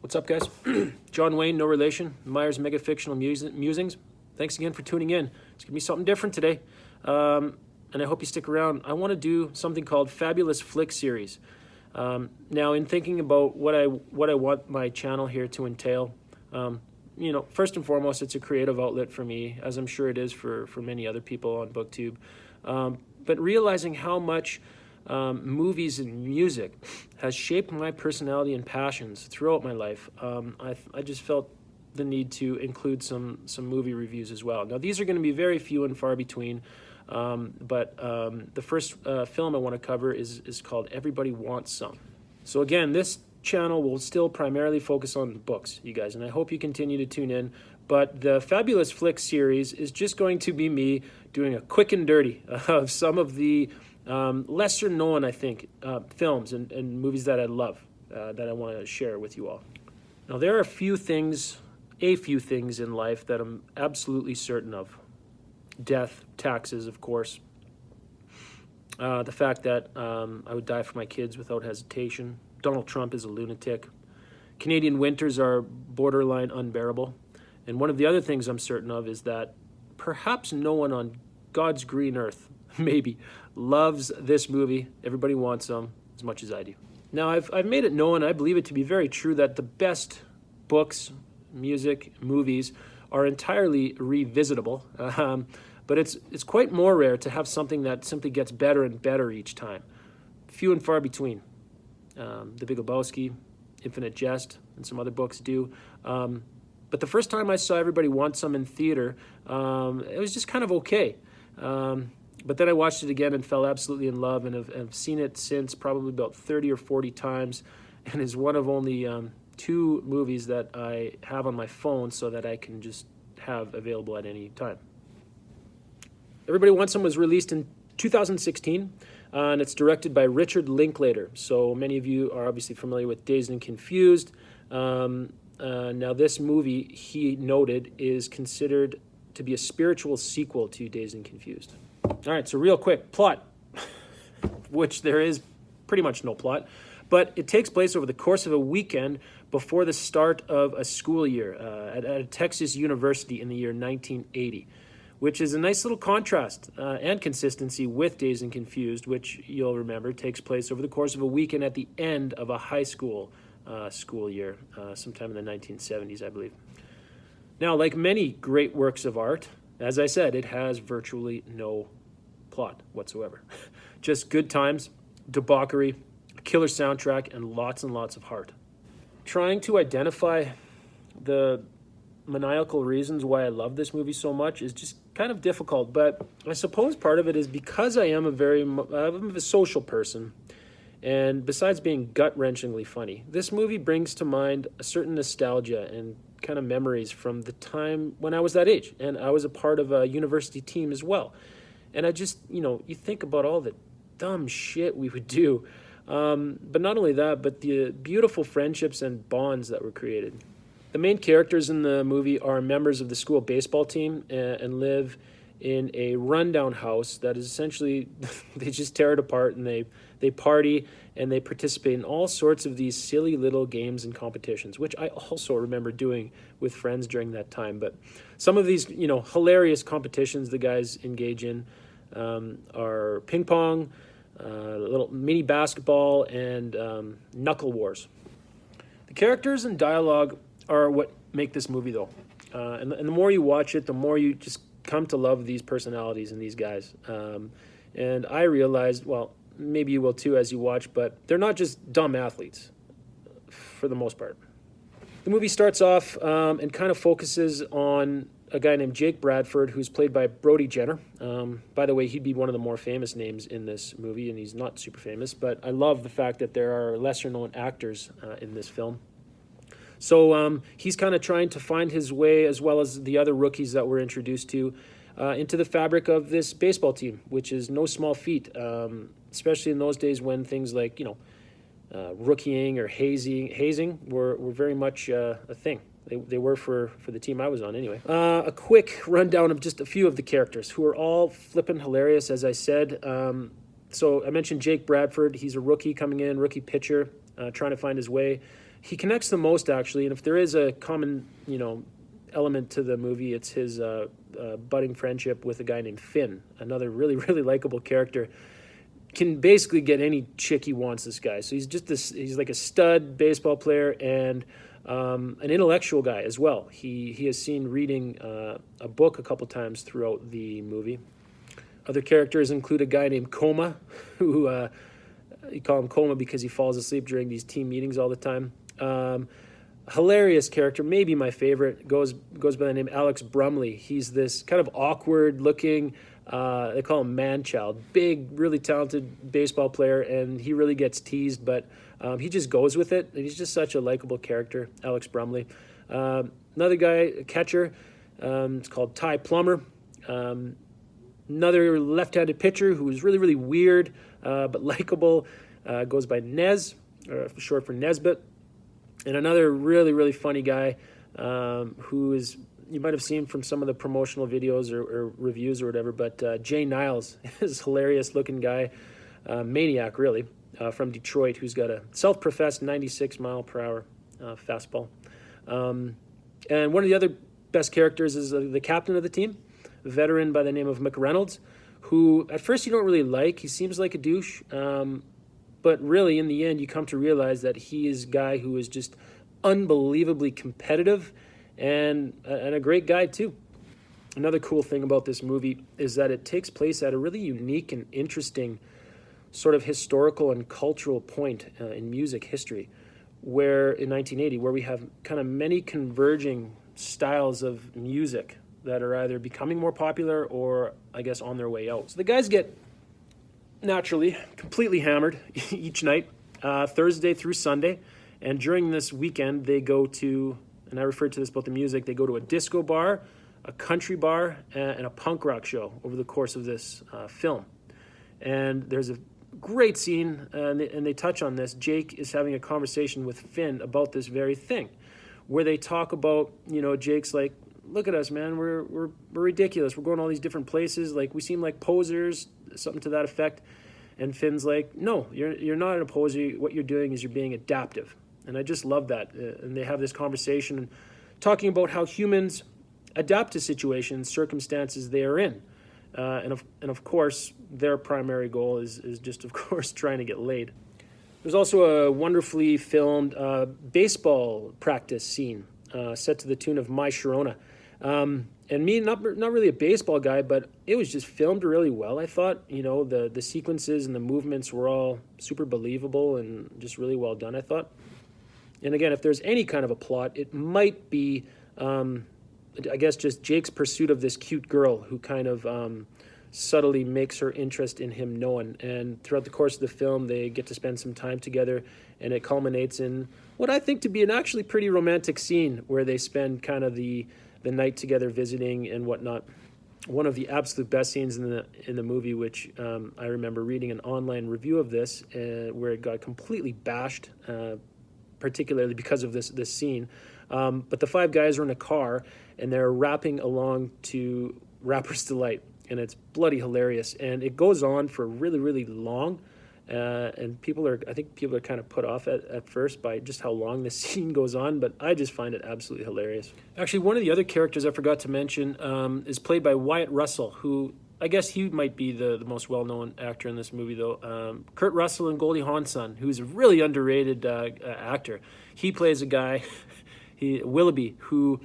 What's up, guys? John Wayne, no relation. Myers Mega Fictional Musings. Thanks again for tuning in. It's going to be something different today, and I hope you stick around. I want to do something called Fabulous Flick Series. Now, in thinking about what I want my channel here to entail, first and foremost, it's a creative outlet for me, as I'm sure it is for many other people on BookTube. But realizing how much movies and music has shaped my personality and passions throughout my life, I just felt the need to include some movie reviews as well. Now, these are going to be very few and far between, but the first film I want to cover is called Everybody Wants Some. So again, this channel will still primarily focus on books, you guys, and I hope you continue to tune in. But the Fabulous Flick series is just going to be me doing a quick and dirty of some of the lesser known, I think, films and movies that I love, that I want to share with you all. Now, there are a few things in life that I'm absolutely certain of. Death, taxes, of course. The fact that I would die for my kids without hesitation. Donald Trump is a lunatic. Canadian winters are borderline unbearable. And one of the other things I'm certain of is that perhaps no one on God's green earth, maybe, loves this movie, Everybody Wants Some, as much as I do. Now, I've made it known, I believe it to be very true, that the best books, music, movies are entirely revisitable. But it's quite more rare to have something that simply gets better and better each time. Few and far between. The Big Lebowski, Infinite Jest, and some other books do. But the first time I saw Everybody Wants Some in theater, it was just kind of okay. But then I watched it again and fell absolutely in love, and have seen it since probably about 30 or 40 times, and is one of only 2 movies that I have on my phone so that I can just have available at any time. Everybody Wants Some was released in 2016, and it's directed by Richard Linklater. So many of you are obviously familiar with Dazed and Confused. Now, this movie, he noted, is considered to be a spiritual sequel to Dazed and Confused. All right, so real quick, plot, which there is pretty much no plot, but it takes place over the course of a weekend before the start of a school year at a Texas university in the year 1980, which is a nice little contrast and consistency with Dazed and Confused, which you'll remember takes place over the course of a weekend at the end of a high school school year, sometime in the 1970s, I believe. Now, like many great works of art, as I said, it has virtually no plot whatsoever. Just good times, debauchery, a killer soundtrack, and lots of heart. Trying to identify the maniacal reasons why I love this movie so much is just kind of difficult, but I suppose part of it is because I'm a social person, and besides being gut-wrenchingly funny, this movie brings to mind a certain nostalgia and kind of memories from the time when I was that age, and I was a part of a university team as well. And I just, you think about all the dumb shit we would do, but not only that, but the beautiful friendships and bonds that were created. The main characters in the movie are members of the school baseball team and live in a rundown house that is essentially, they just tear it apart, and they party and they participate in all sorts of these silly little games and competitions, which I also remember doing with friends during that time. But some of these, hilarious competitions the guys engage in are ping pong, little mini basketball, and knuckle wars. The characters and dialogue are what make this movie, though. And the more you watch it, the more you just come to love these personalities and these guys. And I realized, well, maybe you will too as you watch, but they're not just dumb athletes, for the most part. The movie starts off and kind of focuses on a guy named Jake Bradford, who's played by Brody Jenner. By the way, he'd be one of the more famous names in this movie, and he's not super famous, but I love the fact that there are lesser-known actors in this film. So he's kind of trying to find his way, as well as the other rookies that we're introduced to, into the fabric of this baseball team, which is no small feat, especially in those days when things like, rookieing or hazing were very much a thing. They were for the team I was on anyway. A quick rundown of just a few of the characters, who are all flippin' hilarious, as I said. So I mentioned Jake Bradford. He's a rookie coming in, rookie pitcher, trying to find his way. he connects the most, actually. And if there is a common, element to the movie, it's his budding friendship with a guy named Finn, another really, really likable character. Can basically get any chick he wants, this guy. So he's like a stud baseball player and an intellectual guy as well. He is seen reading a book a couple times throughout the movie. Other characters include a guy named Coma, who you call him Coma because he falls asleep during these team meetings all the time. Hilarious character, maybe my favorite, goes by the name Alex Brumley. He's this kind of awkward looking, they call him man-child, big, really talented baseball player, and he really gets teased, but he just goes with it, and he's just such a likable character, Alex Brumley. Another guy, a catcher, it's called Ty Plummer. Another left-handed pitcher who's really, really weird, but likable, goes by Nez, or short for Nesbitt. And another really, really funny guy who is, you might have seen from some of the promotional videos or reviews or whatever, but Jay Niles is a hilarious-looking guy, maniac, really, from Detroit, who's got a self-professed 96-mile-per-hour fastball. And one of the other best characters is the captain of the team, a veteran by the name of McReynolds, who at first you don't really like. He seems like a douche, but really, in the end, you come to realize that he is a guy who is just unbelievably competitive and a great guy, too. Another cool thing about this movie is that it takes place at a really unique and interesting sort of historical and cultural point in music history, where in 1980, where we have kind of many converging styles of music that are either becoming more popular or, I guess, on their way out. So the guys get naturally completely hammered each night, Thursday through Sunday, and during this weekend they go to, and I referred to this about the music, they go to a disco bar, a country bar, and a punk rock show over the course of this film. And there's a great scene, and they touch on this. Jake is having a conversation with Finn about this very thing, where they talk about, Jake's like, look at us, man, we're ridiculous. We're going all these different places. Like, we seem like posers, something to that effect. And Finn's like, no, you're not an poser. What you're doing is you're being adaptive. And I just love that. And they have this conversation talking about how humans adapt to situations, circumstances they are in. And of course, their primary goal is just, of course, trying to get laid. There's also a wonderfully filmed baseball practice scene set to the tune of My Sharona. And me, not really a baseball guy, but it was just filmed really well, I thought. The sequences and the movements were all super believable and just really well done, I thought. And again, if there's any kind of a plot, it might be, I guess, just Jake's pursuit of this cute girl who kind of subtly makes her interest in him known. And throughout the course of the film, they get to spend some time together, and it culminates in what I think to be an actually pretty romantic scene where they spend kind of the night together visiting and whatnot. One of the absolute best scenes in the movie, which I remember reading an online review of this, where it got completely bashed, particularly because of this scene. But the five guys are in a car, and they're rapping along to Rapper's Delight, and it's bloody hilarious. And it goes on for really, really long. And I think people are kind of put off at first by just how long this scene goes on, but I just find it absolutely hilarious. Actually, one of the other characters I forgot to mention is played by Wyatt Russell, who I guess he might be the most well-known actor in this movie, though. Kurt Russell and Goldie Hawn's son, who's a really underrated actor. He plays a guy, Willoughby, who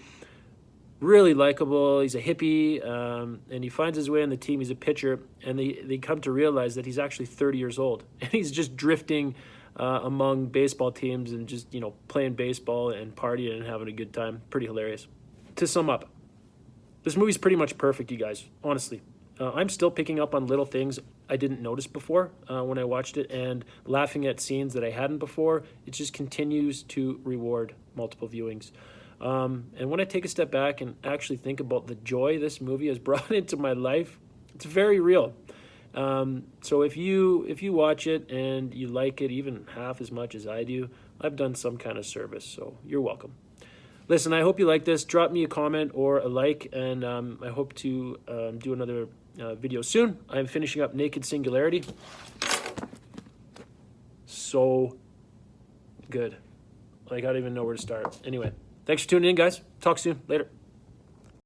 really likable. He's a hippie, and he finds his way on the team. He's a pitcher, and they come to realize that he's actually 30 years old, and he's just drifting among baseball teams and just playing baseball and partying and having a good time. Pretty hilarious. To sum up, this movie's pretty much perfect, you guys. Honestly, I'm still picking up on little things I didn't notice before when I watched it, and laughing at scenes that I hadn't before. It just continues to reward multiple viewings. And when I take a step back and actually think about the joy this movie has brought into my life, it's very real. So if you watch it and you like it even half as much as I do, I've done some kind of service, so you're welcome. Listen, I hope you like this. Drop me a comment or a like, and I hope to do another video soon. I'm finishing up Naked Singularity. So good. Like, I don't even know where to start. Anyway, thanks for tuning in, guys. Talk soon. Later.